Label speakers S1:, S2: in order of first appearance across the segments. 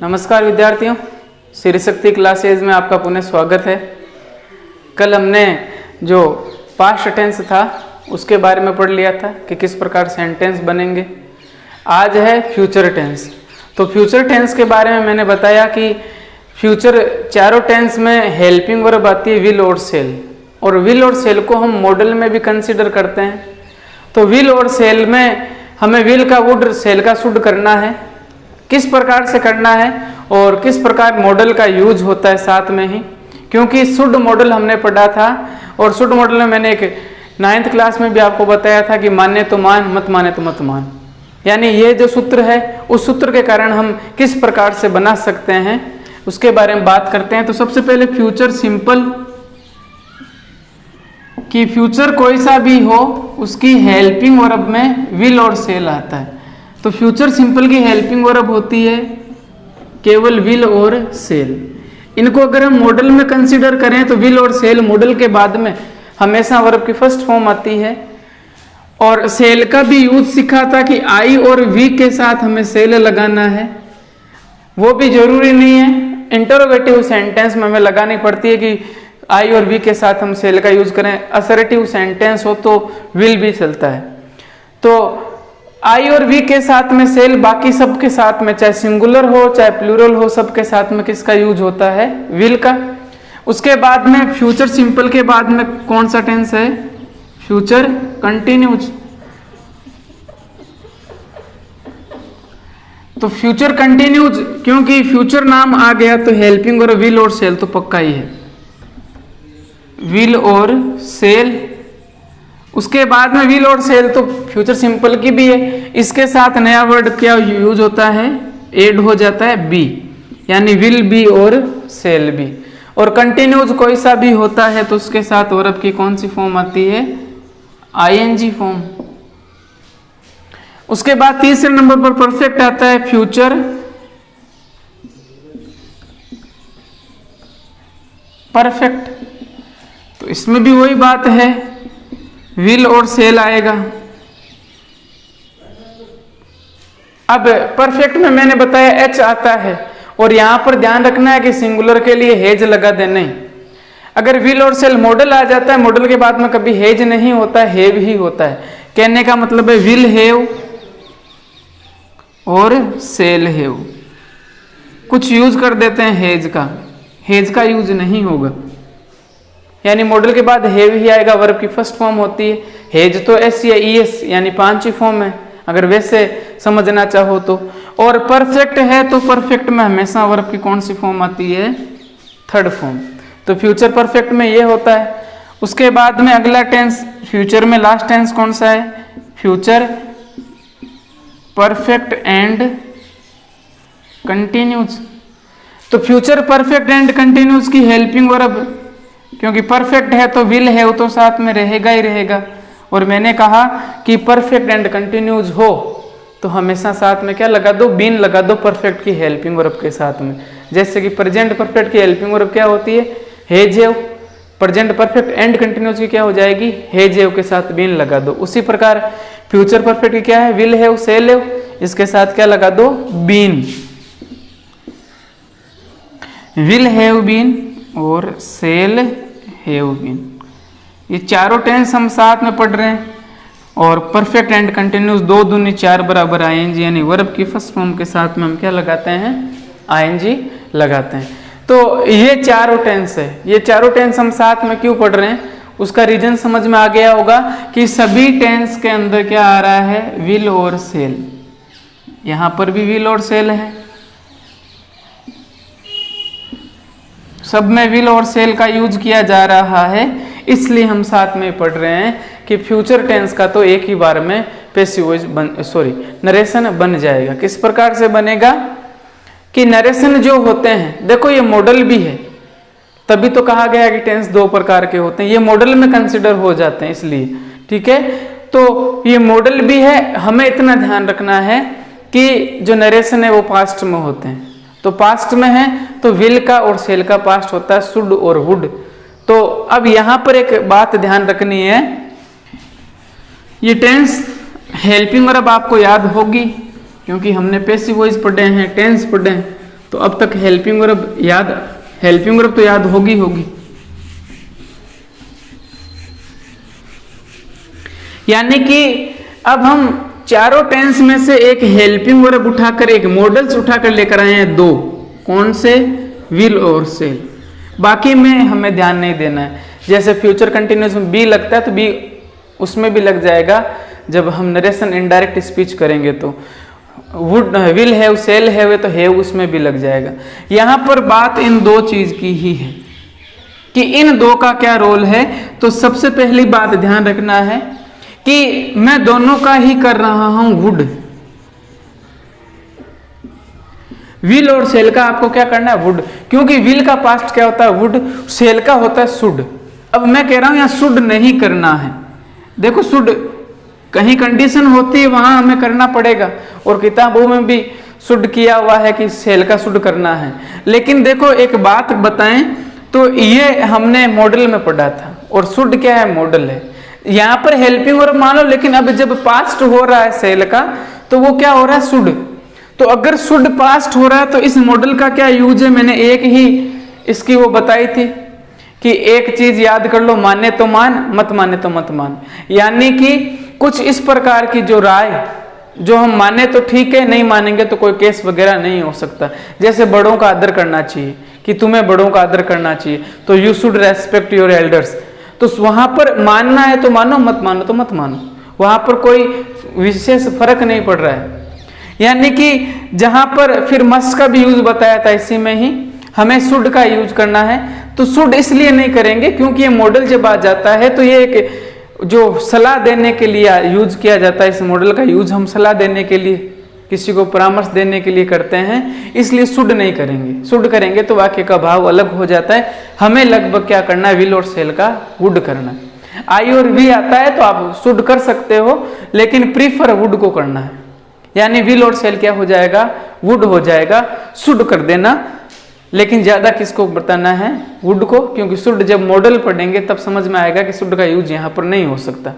S1: नमस्कार विद्यार्थियों, श्री शक्ति क्लासेज में आपका पुनः स्वागत है। कल हमने जो पास्ट टेंस था उसके बारे में पढ़ लिया था कि किस प्रकार सेंटेंस बनेंगे। आज है फ्यूचर टेंस। तो फ्यूचर टेंस के बारे में मैंने बताया कि फ्यूचर चारों टेंस में हेल्पिंग वर्ब आती है विल और सेल, और विल और सेल को हम मॉडल में भी कंसीडर करते हैं। तो विल और सेल में हमें विल का वुड सेल का शुड करना है, किस प्रकार से करना है और किस प्रकार मॉडल का यूज होता है साथ में ही, क्योंकि शुड मॉडल हमने पढ़ा था और शुड मॉडल में मैंने एक 9th क्लास में भी आपको बताया था कि माने तो मान, मत माने तो मत मान। यानी ये जो सूत्र है उस सूत्र के कारण हम किस प्रकार से बना सकते हैं उसके बारे में बात करते हैं। तो सबसे पहले फ्यूचर सिंपल, कि फ्यूचर कोई सा भी हो उसकी हेल्पिंग वर्ब में विल और सेल आता है। तो फ्यूचर सिंपल की हेल्पिंग वर्ब होती है केवल विल और सेल। इनको अगर हम मॉडल में कंसीडर करें तो विल और सेल मॉडल के बाद में हमेशा वर्ब की फर्स्ट फॉर्म आती है। और सेल का भी यूज सीखा था कि आई और वी के साथ हमें सेल लगाना है, वो भी जरूरी नहीं है। इंटरोगेटिव सेंटेंस में हमें लगानी पड़ती है कि आई और वी के साथ हम सेल का यूज करें। असर्टिव सेंटेंस हो तो विल भी चलता है। तो आई और वी के साथ में सेल, बाकी सब के साथ में चाहे सिंगुलर हो चाहे प्लूरल हो सबके साथ में किसका यूज होता है, विल का। उसके बाद में फ्यूचर सिंपल के बाद में कौन सा टेंस है, फ्यूचर कंटिन्यूज। तो फ्यूचर कंटिन्यूज क्योंकि फ्यूचर नाम आ गया तो हेल्पिंग और विल और सेल तो पक्का ही है, विल और सेल। उसके बाद में विल और सेल तो फ्यूचर सिंपल की भी है, इसके साथ नया वर्ड क्या यूज होता है, एड हो जाता है बी, यानी विल बी और सेल बी। और कंटिन्यूज कोई सा भी होता है तो उसके साथ वर्ब की कौन सी फॉर्म आती है, आईएनजी फॉर्म। उसके बाद तीसरे नंबर पर परफेक्ट आता है फ्यूचर परफेक्ट। तो इसमें भी वही बात है, विल और सेल आएगा। अब परफेक्ट में मैंने बताया एच आता है, और यहां पर ध्यान रखना है कि सिंगुलर के लिए हेज लगा दे नहीं। अगर विल और सेल मॉडल आ जाता है, मॉडल के बाद में कभी हेज नहीं होता, हेव ही होता है। कहने का मतलब है विल हेव और सेल हेव। कुछ यूज कर देते हैं हेज का यूज नहीं होगा, यानी मॉडल के बाद हेव ही आएगा। वर्ब की फर्स्ट फॉर्म होती है, हेज तो एस या ईएस यानी 5 ही फॉर्म है अगर वैसे समझना चाहो तो। और परफेक्ट है तो परफेक्ट में हमेशा वर्ब की कौन सी फॉर्म आती है, थर्ड फॉर्म। तो फ्यूचर परफेक्ट में ये होता है। उसके बाद में अगला टेंस, फ्यूचर में लास्ट टेंस कौन सा है, फ्यूचर परफेक्ट एंड कंटिन्यूज। तो फ्यूचर परफेक्ट एंड कंटिन्यूज की हेल्पिंग वर्ब, क्योंकि परफेक्ट है तो विल है तो साथ में रहेगा ही रहेगा। और मैंने कहा कि परफेक्ट एंड कंटिन्यूज हो तो हमेशा साथ में क्या लगा दो, बीन लगा दो परफेक्ट की हेल्पिंग वर्ब के साथ में। जैसे कि प्रेजेंट परफेक्ट की हेल्पिंग वर्ब क्या होती है, hedge have. Present perfect and continues की क्या हो जाएगी, हेज हेव के साथ बीन लगा दो। उसी प्रकार फ्यूचर परफेक्ट की क्या है, विल हेव सेल हेव, इसके साथ क्या लगा दो, बीन। विल हैव बीन और सेल हैव बीन, ये चारों टेंस हम साथ में पढ़ रहे हैं। और परफेक्ट एंड कंटिन्यूस 2 दूनी 4 बराबर आईएनजी, यानी वर्ब की फर्स्ट फॉर्म के साथ में हम क्या लगाते हैं, आईएनजी लगाते हैं। तो ये चारों टेंस है, ये चारों टेंस हम साथ में क्यों पढ़ रहे हैं उसका रीजन समझ में आ गया होगा कि सभी टेंस के अंदर क्या आ रहा है, विल और सेल। यहां पर भी विल और सेल है, सब में विल और सेल का यूज किया जा रहा है, इसलिए हम साथ में पढ़ रहे हैं कि फ्यूचर टेंस का तो एक ही बार में पैसिव वॉइस नरेशन बन जाएगा। किस प्रकार से बनेगा कि नरेशन जो होते हैं, देखो ये मॉडल भी है, तभी तो कहा गया कि टेंस 2 प्रकार के होते हैं, ये मॉडल में कंसिडर हो जाते हैं इसलिए, ठीक है। तो ये मॉडल भी है, हमें इतना ध्यान रखना है कि जो नरेशन है वो पास्ट में होते हैं। तो पास्ट में है तो विल का और सेल का पास्ट होता है शुड और वुड। तो अब यहां पर एक बात ध्यान रखनी है, ये टेंस हेल्पिंग वर्ब आपको याद होगी क्योंकि हमने पैसिव वॉइस पढ़े हैं, टेंस पढ़े हैं। तो अब तक हेल्पिंग वर्ब याद, हेल्पिंग वर्ब तो याद होगी। यानी कि अब हम चारों टेंस में से एक हेल्पिंग वर्ब उठाकर, एक मॉडल्स उठाकर लेकर आए हैं दो। कौन से? विल और सेल। बाकी में हमें ध्यान नहीं देना है। जैसे फ्यूचर कंटिन्यूस में बी लगता है तो बी उसमें भी लग जाएगा जब हम नरेशन इनडायरेक्ट स्पीच करेंगे तो। Would, will have, shall have तो हैव उसमें भी लग जाएगा। यहाँ पर बात इन दो चीज की ही है कि इन दो का क्या रोल है। तो सबसे पहली बात ध्यान रखना है कि मैं दोनों का ही कर रहा हूं वुड। विल और सेल का आपको क्या करना है? वुड। क्योंकि विल का पास्ट क्या होता है? वुड। सेल का होता है शुड। अब मैं कह रहा हूं यहां शुड नहीं करना है। देखो शुड कहीं कंडीशन होती है वहां हमें करना पड़ेगा, और किताबों में भी शुड किया हुआ है कि सेल का शुड करना है। लेकिन देखो एक बात बताएं तो ये हमने मॉडल में पढ़ा था, और शुड क्या है? मॉडल है। यहां पर हेल्पिंग वर्ब मान लो, लेकिन अब जब पास्ट हो रहा है सेल का तो वो क्या हो रहा है? शुड। तो अगर शुड पास्ट हो रहा है तो इस मॉडल का क्या यूज है? मैंने एक ही इसकी वो बताई थी कि एक चीज याद कर लो, माने तो मान, मत माने तो मत मान। यानी कि कुछ इस प्रकार की जो राय, जो हम माने तो ठीक है, नहीं मानेंगे तो कोई केस वगैरह नहीं हो सकता। जैसे बड़ों का आदर करना चाहिए, कि तुम्हें बड़ों का आदर करना चाहिए, तो you should respect your elders. तो वहां पर मानना है तो मानो, मत मानो तो मत मानो, वहां पर कोई विशेष फर्क नहीं पड़ रहा है। यानी कि जहां पर फिर मस्ट का भी यूज बताया था, इसी में ही हमें शुड का यूज करना है। तो शुड इसलिए नहीं करेंगे क्योंकि ये मॉडल जब आ जाता है तो ये एक जो सलाह देने के लिए यूज किया जाता है। इस मॉडल का यूज हम सलाह देने के लिए, किसी को परामर्श देने के लिए करते हैं, इसलिए शुड नहीं करेंगे। शुड करेंगे तो वाक्य का भाव अलग हो जाता है। हमें लगभग क्या करना है? विल और सेल का वुड करना है। आई और वी आता है तो आप शुड कर सकते हो, लेकिन प्रीफर वुड को करना है। यानी विल और सेल क्या हो जाएगा? वुड हो जाएगा। शुड कर देना, लेकिन ज्यादा किसको बताना है? वुड को, क्योंकि शुड जब मॉडल पढ़ेंगे तब समझ में आएगा कि शुड का यूज यहाँ पर नहीं हो सकता।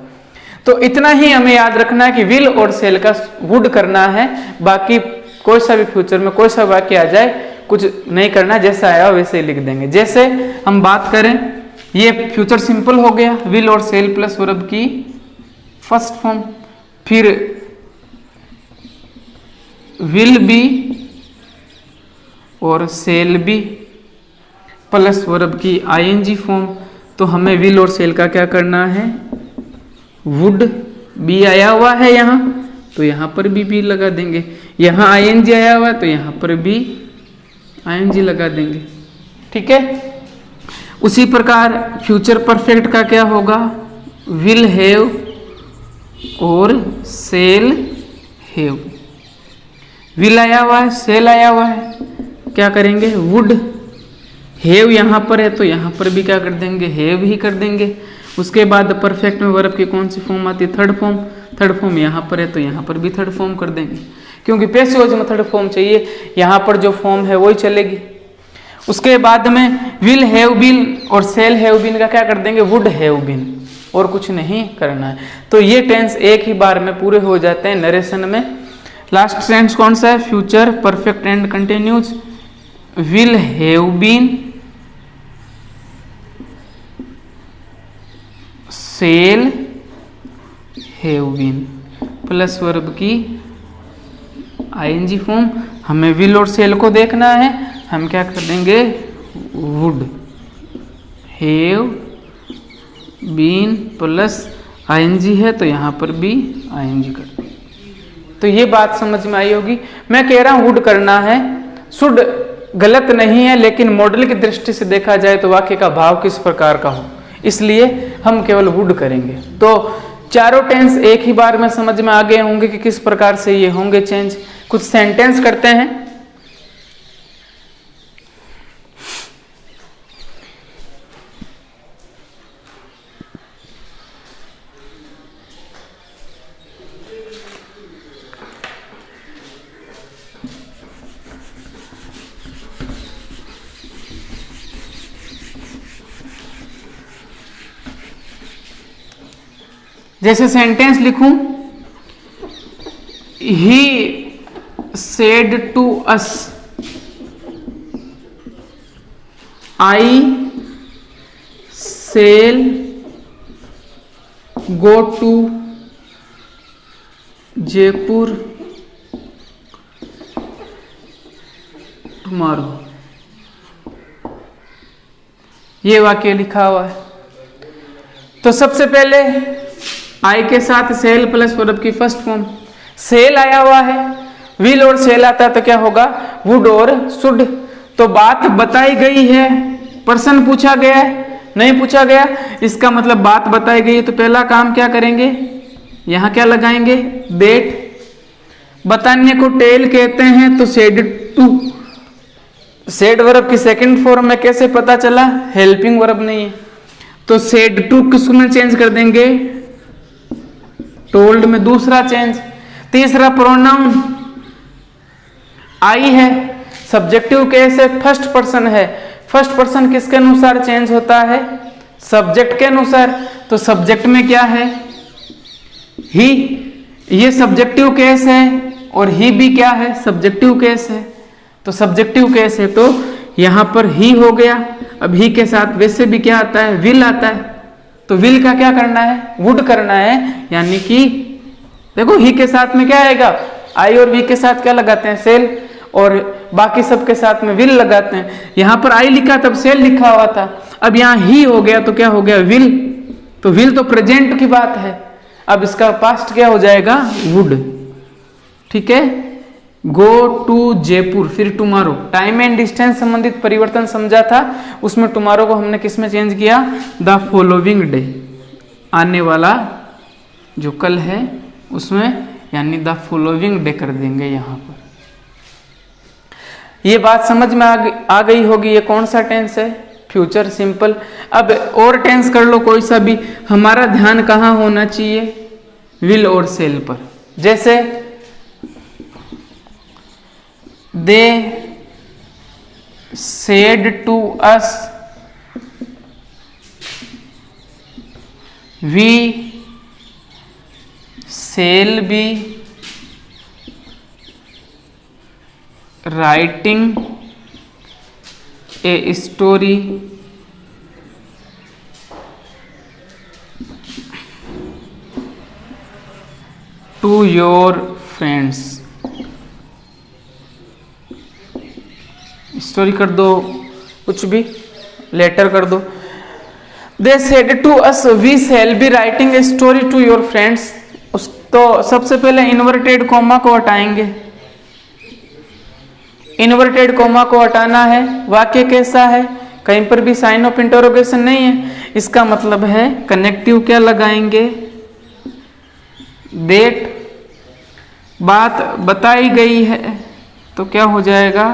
S1: तो इतना ही हमें याद रखना है कि विल और सेल का वुड करना है। बाकी कोई सा भी फ्यूचर में कोई सा वाक्य आ जाए, कुछ नहीं करना, जैसा आया वैसे ही लिख देंगे। जैसे हम बात करें, ये फ्यूचर सिंपल हो गया, विल और सेल प्लस वर्ब की फर्स्ट फॉर्म। फिर विल बी और सेल बी प्लस वर्ब की आईएनजी फॉर्म। तो हमें विल और सेल का क्या करना है? वुड। बी आया हुआ है यहाँ, तो यहाँ पर भी लगा देंगे। यहाँ आईएनजी आया हुआ है तो यहाँ पर भी आईएनजी लगा देंगे। ठीक है। उसी प्रकार फ्यूचर परफेक्ट का क्या होगा? विल हैव और सेल हैव। विल आया हुआ है, सेल आया हुआ है, क्या करेंगे? वुड। हैव यहाँ पर है तो यहाँ पर भी क्या कर देंगे? हैव ही कर देंगे। उसके बाद परफेक्ट में वर्ब की कौन सी फॉर्म आती है? Third form. थर्ड फॉर्म यहाँ पर है तो यहाँ पर भी थर्ड फॉर्म कर देंगे, क्योंकि पैसिव में थर्ड फॉर्म चाहिए, यहाँ पर जो फॉर्म है वही चलेगी। उसके बाद में विल हैव बीन और सेल हैव बीन का क्या कर देंगे? वुड हैव बीन, और कुछ नहीं करना है। तो ये टेंस एक ही बार में पूरे हो जाते हैं नरेशन में। लास्ट टेंस कौन सा है? Future perfect and continuous. Will have been, shall have been plus verb की आईएनजी फॉर्म। हमें विल और सेल को देखना है, हम क्या कर देंगे? Would have been plus ING है तो यहाँ पर भी आईएनजी कर देंगे। तो ये बात समझ में आई होगी। मैं कह रहा हूँ वुड करना है, शुड गलत नहीं है, लेकिन मॉडल की दृष्टि से देखा जाए तो वाक्य का भाव किस प्रकार का हो, इसलिए हम केवल वुड करेंगे। तो चारों टेंस एक ही बार में समझ में आ गए होंगे कि किस प्रकार से ये होंगे चेंज। कुछ सेंटेंस करते हैं। जैसे सेंटेंस लिखूं, he said to us, I shall go to Jaipur tomorrow, ये वाक्य लिखा हुआ है। तो सबसे पहले आई के साथ सेल प्लस वर्ब की फर्स्ट फॉर्म, सेल आया हुआ है, विल और सेल आता है तो क्या होगा, वुड और शुड। तो बात बताई गई है, पर्सन पूछा गया है, नहीं पूछा गया, इसका मतलब बात बताई गई है। तो पहला काम क्या करेंगे, यहां क्या लगाएंगे, डेट। बताने को टेल कहते हैं, तो सेड टू, सेड वर्ब की सेकंड फॉर्म में कैसे पता चला, हेल्पिंग वर्ब नहीं है, तो सेड टू किसको में चेंज कर देंगे, टोल्ड में। दूसरा चेंज, तीसरा प्रोनाउन आई है, सब्जेक्टिव केस है, फर्स्ट पर्सन है, फर्स्ट पर्सन किसके अनुसार चेंज होता है, सब्जेक्ट के अनुसार। तो सब्जेक्ट में क्या है, ही, ये सब्जेक्टिव केस है और ही भी क्या है, सब्जेक्टिव केस है। तो सब्जेक्टिव केस है तो यहां पर ही हो गया। अब ही के साथ वैसे भी क्या आता है, विल आता है, तो विल का क्या करना है, वुड करना है। यानी कि देखो ही के साथ में क्या आएगा, आई और वी के साथ क्या लगाते हैं, सेल, और बाकी सब के साथ में विल लगाते हैं। यहां पर आई लिखा तब सेल लिखा हुआ था, अब यहां ही हो गया तो क्या हो गया, विल। तो विल तो प्रेजेंट की बात है, अब इसका पास्ट क्या हो जाएगा, वुड। ठीक है, गो टू जयपुर, फिर टुमारो, टाइम एंड डिस्टेंस संबंधित परिवर्तन समझा था, उसमें टुमारो को हमने किस में चेंज किया, द फॉलोइंग डे, आने वाला जो कल है उसमें, यानी द फॉलोइंग डे कर देंगे यहां पर। ये बात समझ में आ गई होगी, ये कौन सा टेंस है, फ्यूचर सिंपल। अब और टेंस कर लो कोई सा भी, हमारा ध्यान कहाँ होना चाहिए, विल और सेल पर। जैसे they said to us, we shall be writing a story to your friends. Story कर दो, कुछ भी लेटर कर दो। They said to us we shall be writing a story to your friends. तो सबसे पहले इन्वर्टेड कॉमा को हटाएंगे, इन्वर्टेड कॉमा को हटाना है। वाक्य कैसा है, कहीं पर भी साइन ऑफ इंटरोगेशन नहीं है, इसका मतलब है कनेक्टिव क्या लगाएंगे, डेट। बात बताई गई है तो क्या हो जाएगा,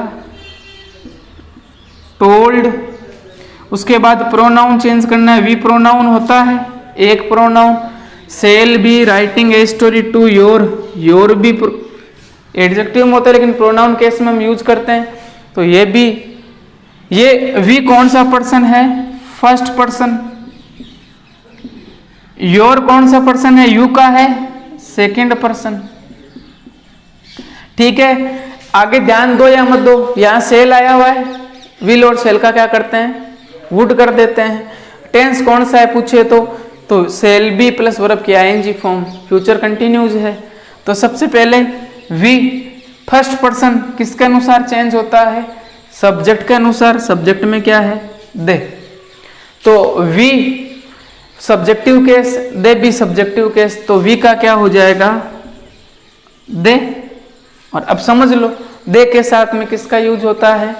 S1: टोल्ड। उसके बाद प्रोनाउन चेंज करना है, वी प्रोनाउन होता है एक pronoun, shall be writing a story to your, your भी एडजेक्टिव में होता है लेकिन प्रोनाउन केस में हम यूज करते हैं। तो ये भी, ये वी कौन सा पर्सन है, फर्स्ट पर्सन। योर कौन सा पर्सन है, यू का है सेकंड पर्सन। ठीक है, आगे ध्यान दो या मत दो, यहां सेल आया हुआ है, विल और सेल का क्या करते हैं, वुड कर देते हैं। टेंस कौन सा है पूछे तो सेल बी प्लस वर्ब की आईएनजी फॉर्म, फ्यूचर कंटिन्यूज है। तो सबसे पहले वी फर्स्ट पर्सन किसके अनुसार चेंज होता है, सब्जेक्ट के अनुसार। सब्जेक्ट में क्या है, दे, तो वी सब्जेक्टिव केस, दे भी सब्जेक्टिव केस, तो वी का क्या हो जाएगा, दे। और अब समझ लो दे के साथ में किसका यूज होता है,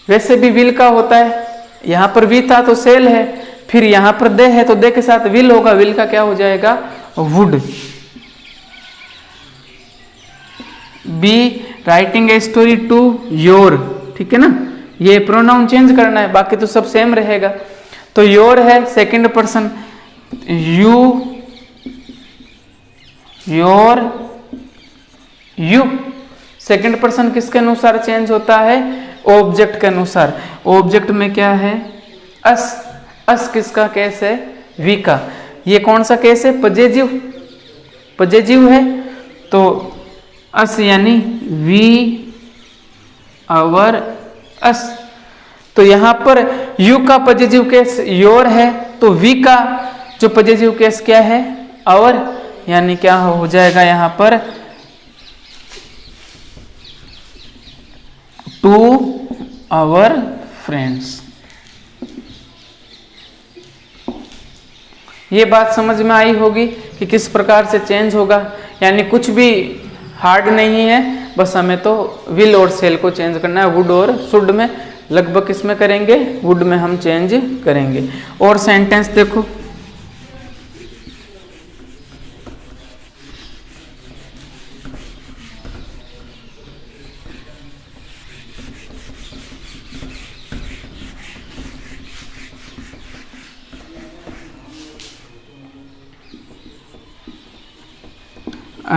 S1: वैसे भी विल का होता है। यहां पर वी था तो सेल है, फिर यहां पर दे है तो दे के साथ विल होगा, विल का क्या हो जाएगा, would. Be writing a story to your, ठीक है ना, ये प्रोनाउन चेंज करना है, बाकी तो सब सेम रहेगा। तो योर है second person, you, your, you. Second person किसके अनुसार चेंज होता है, ऑब्जेक्ट के अनुसार। ऑब्जेक्ट में क्या है, अस, अस किसका केस है, वी का। ये कौन सा केस है, पजेजिव, पजेजिव है। तो अस यानी वी, आवर, अस। तो यहां पर यू का पॉजिटिव केस योर है, तो वी का जो पॉजिटिव केस क्या है, आवर, यानी क्या हो जाएगा यहां पर टू आवर फ्रेंड्स। ये बात समझ में आई होगी कि किस प्रकार से चेंज होगा, यानी कुछ भी हार्ड नहीं है, बस हमें तो विल और सेल को चेंज करना है। वुड और शुड में लगभग किसमें करेंगे, वुड में हम चेंज करेंगे। और सेंटेंस देखो,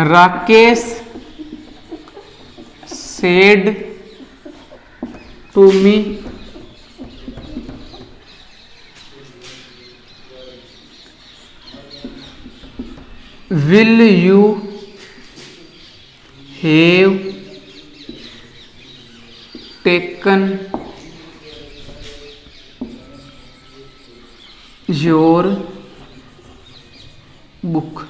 S1: Rakesh said to me will you have taken your book?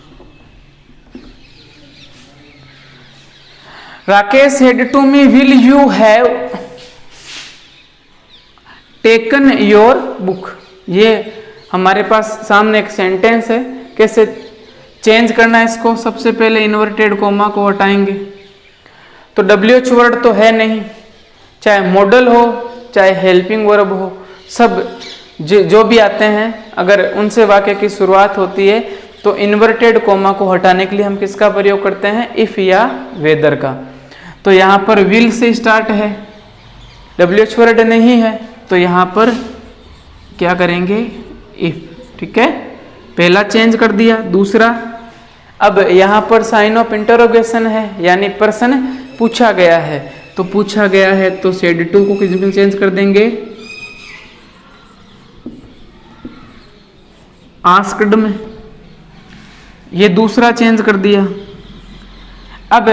S1: Rakesh said to me will you have taken your book। ये हमारे पास सामने एक सेंटेंस है, कैसे चेंज करना है इसको। सबसे पहले इन्वर्टेड कोमा को हटाएंगे, तो WH वर्ड तो है नहीं, चाहे मॉडल हो चाहे हेल्पिंग वर्ब हो, सब जो भी आते हैं अगर उनसे वाक्य की शुरुआत होती है तो इन्वर्टेड कोमा को हटाने के लिए हम किसका प्रयोग करते हैं, इफ या वेदर का। तो यहाँ पर विल से स्टार्ट है, WH वर्ड नहीं है, तो यहाँ पर क्या करेंगे, इफ। ठीक है, पहला चेंज कर दिया। दूसरा, अब यहाँ पर साइन ऑफ इंटरोगेशन है, यानी प्रश्न पूछा गया है, तो पूछा गया है तो सेड टू को किस में चेंज कर देंगे, आस्क्ड में। ये दूसरा चेंज कर दिया। अब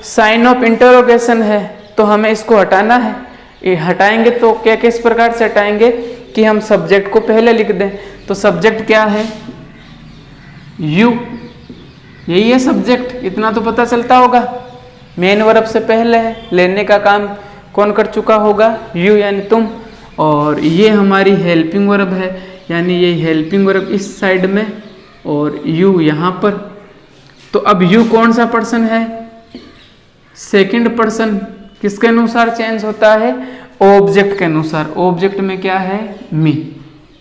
S1: साइन ऑफ इंटरोगेशन है तो हमें इसको हटाना है। ये हटाएंगे तो क्या किस प्रकार से हटाएंगे कि हम सब्जेक्ट को पहले लिख दें। तो सब्जेक्ट क्या है, यू, यही है सब्जेक्ट, इतना तो पता चलता होगा। मेन वर्ब से पहले है, लेने का काम कौन कर चुका होगा, यू यानी तुम। और ये हमारी हेल्पिंग वर्ब है, यानी ये हेल्पिंग वर्ब इस साइड में और यू यहाँ पर। तो अब यू कौन सा पर्सन है, सेकंड पर्सन। किसके अनुसार चेंज होता है, ऑब्जेक्ट के अनुसार। ऑब्जेक्ट में क्या है, मी।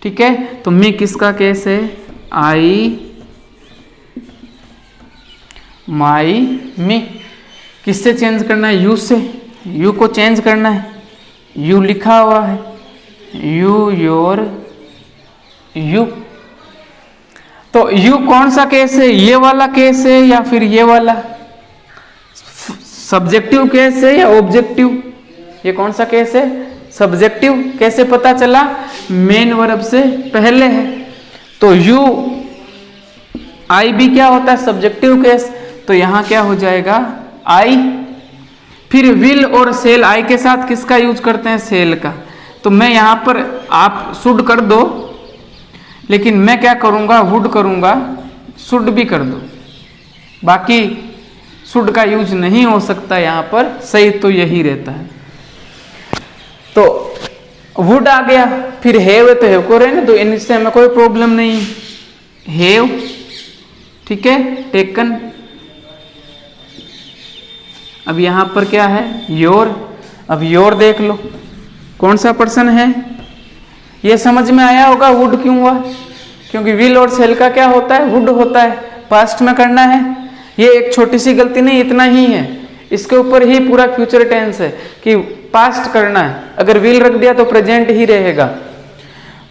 S1: ठीक है, तो मी किसका केस है, आई, माई, मी। किससे चेंज करना है, यू से। यू को चेंज करना है, यू लिखा हुआ है, यू, योर, यू। तो यू कौन सा केस है, ये वाला केस है या फिर ये वाला, सब्जेक्टिव केस है या ऑब्जेक्टिव, ये कौन सा केस है, सब्जेक्टिव। कैसे पता चला, मेन वर्ब से पहले है। तो यू, आई भी क्या होता है, सब्जेक्टिव केस। तो यहां क्या हो जाएगा, आई। फिर विल और सेल, आई के साथ किसका यूज करते हैं, सेल का। तो मैं यहां पर, आप शुड कर दो, लेकिन मैं क्या करूंगा, वुड करूंगा, शुड भी कर दो। बाकी शुड का यूज नहीं हो सकता यहाँ पर, सही तो यही रहता है। तो वुड आ गया, फिर हैव है तो हैव को रहने दो, इनसे हमें कोई प्रॉब्लम नहीं। हैव, ठीक है, टेकन। अब यहाँ पर क्या है, योर। अब योर देख लो, कौन सा पर्सन है, ये समझ में आया होगा वुड क्यों हुआ, क्योंकि विल और सेल का क्या होता है, वुड होता है, पास्ट में करना है। ये एक छोटी सी गलती नहीं, इतना ही है, इसके ऊपर ही पूरा फ्यूचर टेंस है कि पास्ट करना है। अगर विल रख दिया तो प्रेजेंट ही रहेगा।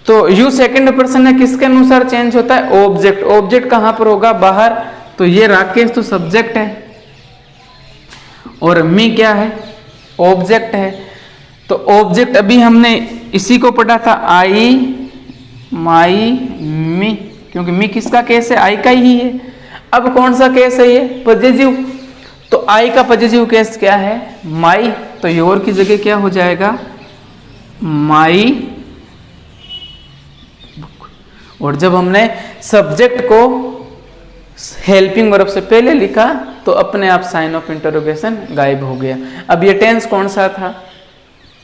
S1: तो यू सेकंड पर्सन है, किसके अनुसार चेंज होता है, ऑब्जेक्ट। ऑब्जेक्ट कहां पर होगा, बाहर। तो ये राकेश तो सब्जेक्ट है और मी क्या है, ऑब्जेक्ट है। तो ऑब्जेक्ट अभी हमने इसी को पढ़ा था, आई, माई, मी, क्योंकि मी किसका केस है, आई का ही है। अब कौन सा केस है ये, पॉजिटिव। तो आई का पॉजिटिव केस क्या है, माई। तो योर की जगह क्या हो जाएगा, माई बुक। और जब हमने सब्जेक्ट को हेल्पिंग वर्ब से पहले लिखा तो अपने आप साइन ऑफ इंटरोगेशन गायब हो गया। अब ये टेंस कौन सा था?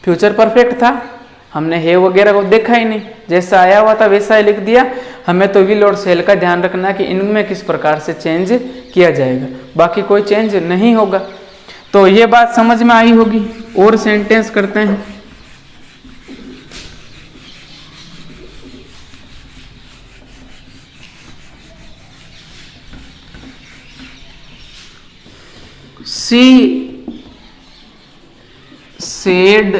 S1: फ्यूचर परफेक्ट था। हमने है वगैरह को देखा ही नहीं, जैसा आया हुआ था वैसा ही लिख दिया। हमें तो विल और सेल का ध्यान रखना कि इनमें किस प्रकार से चेंज किया जाएगा, बाकी कोई चेंज नहीं होगा। तो ये बात समझ में आई होगी। और सेंटेंस करते हैं। She said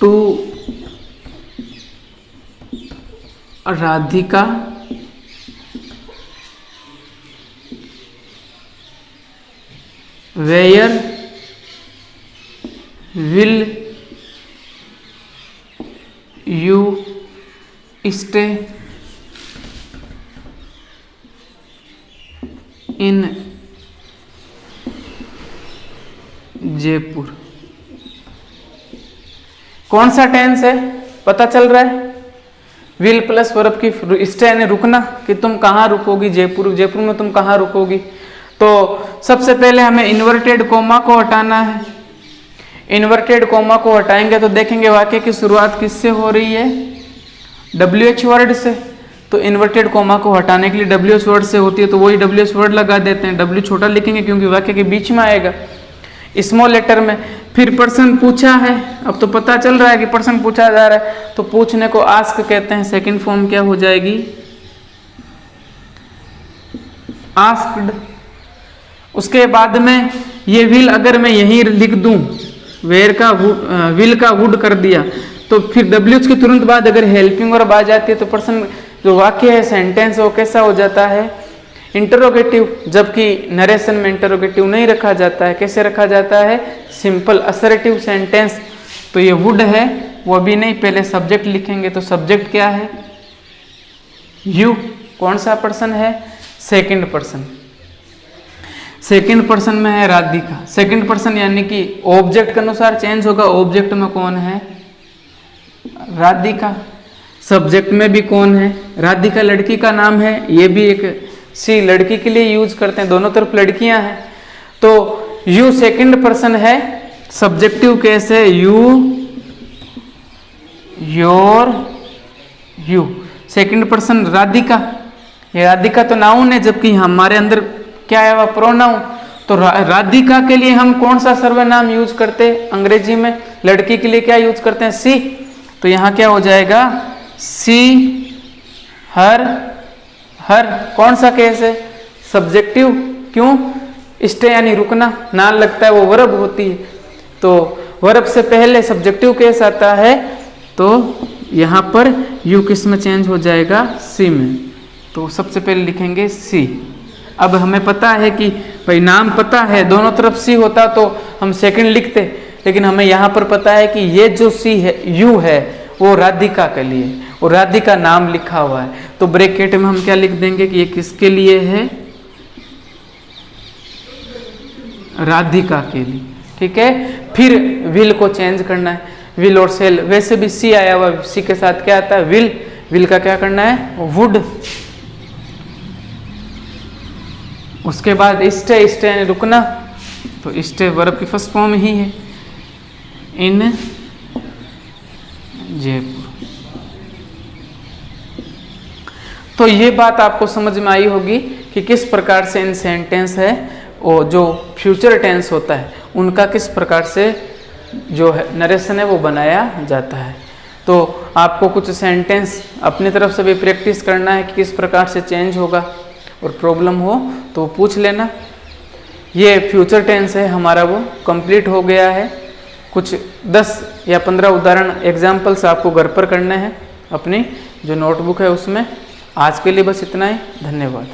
S1: to Radhika where will you stay in Jaipur. कौन सा टेंस है पता चल रहा है? विल प्लस वर्ब की स्टे यानी रुकना, कि तुम कहाँ रुकोगी जयपुर, जयपुर में तुम कहाँ रुकोगी। तो सबसे पहले हमें इन्वर्टेड कोमा को हटाना है। इन्वर्टेड कोमा को हटाएंगे तो देखेंगे वाक्य की शुरुआत किससे हो रही है? WH वर्ड से। तो इन्वर्टेड कोमा को हटाने के लिए WH वर्ड से होती है, तो वही WH वर्ड लगा देते हैं। W छोटा लिखेंगे क्योंकि वाक्य के बीच में आएगा स्मॉल लेटर में। फिर पर्सन पूछा है, अब तो पता चल रहा है कि पर्सन पूछा जा रहा है, तो पूछने को आस्क कहते हैं। सेकंड फॉर्म क्या हो जाएगी? आस्क्ड। उसके बाद में ये विल अगर मैं यहीं लिख दूं, वेयर का विल का वुड कर दिया, तो फिर WH के तुरंत बाद अगर हेल्पिंग वर्ब आ जाती है तो पर्सन जो वाक्य है सेंटेंस वो कैसा हो जाता है? इंटरोगेटिव। जबकि नरेशन में इंटरोगेटिव नहीं रखा जाता है। कैसे रखा जाता है? Simple assertive sentence. तो ये वुड है, वो भी नहीं, पहले सब्जेक्ट लिखेंगे। तो सब्जेक्ट क्या है? यू। कौन सा पर्सन है? Second person. सेकंड पर्सन में है राधिका। सेकंड पर्सन यानी कि ऑब्जेक्ट के अनुसार चेंज होगा। ऑब्जेक्ट में कौन है? राधिका। सब्जेक्ट में भी कौन है? राधिका लड़की का नाम है। ये भी एक सी लड़की के लिए यूज करते हैं, दोनों तरफ लड़कियां हैं। तो यू सेकंड पर्सन है, सब्जेक्टिव केस है you, your, you. Second person Radhika. ये राधिका तो नाउन है, जबकि हमारे अंदर क्या है? वह प्रोनाउन। तो राधिका के लिए हम कौन सा सर्वनाम यूज करते हैं अंग्रेजी में? लड़की के लिए क्या यूज करते हैं? सी। तो यहां क्या हो जाएगा? सी, हर। हर कौन सा केस है? सब्जेक्टिव। क्यों? स्टे यानी रुकना, नाल लगता है वो वर्ब होती है। तो वर्ब से पहले सब्जेक्टिव केस आता है, तो यहाँ पर यू किस में चेंज हो जाएगा? सी में। तो सबसे पहले लिखेंगे सी। अब हमें पता है कि भाई नाम पता है, दोनों तरफ सी होता तो हम सेकंड लिखते, लेकिन हमें यहाँ पर पता है कि ये जो सी है, यू है, वो राधिका के लिए, और राधिका नाम लिखा हुआ है। तो ब्रैकेट में हम क्या लिख देंगे कि ये किसके लिए है? राधिका के लिए। ठीक है। फिर विल को चेंज करना है। विल और सेल, वैसे भी सी आया हुआ, सी के साथ क्या आता है? विल। विल का क्या करना है? वुड। उसके बाद स्टे, स्टे यानी रुकना। तो स्टे वर्ब की फर्स्ट फॉर्म ही है, इन जयपुर। तो ये बात आपको समझ में आई होगी कि किस प्रकार से इन सेंटेंस है और जो फ्यूचर टेंस होता है उनका किस प्रकार से जो है नरेशन है वो बनाया जाता है। तो आपको कुछ सेंटेंस अपनी तरफ से भी प्रैक्टिस करना है कि किस प्रकार से चेंज होगा, और प्रॉब्लम हो तो पूछ लेना। ये फ्यूचर टेंस है हमारा, वो कंप्लीट हो गया है। कुछ 10 या 15 उदाहरण एग्जाम्पल्स आपको घर पर करने हैं अपनी जो नोटबुक है उसमें। आज के लिए बस इतना ही। धन्यवाद।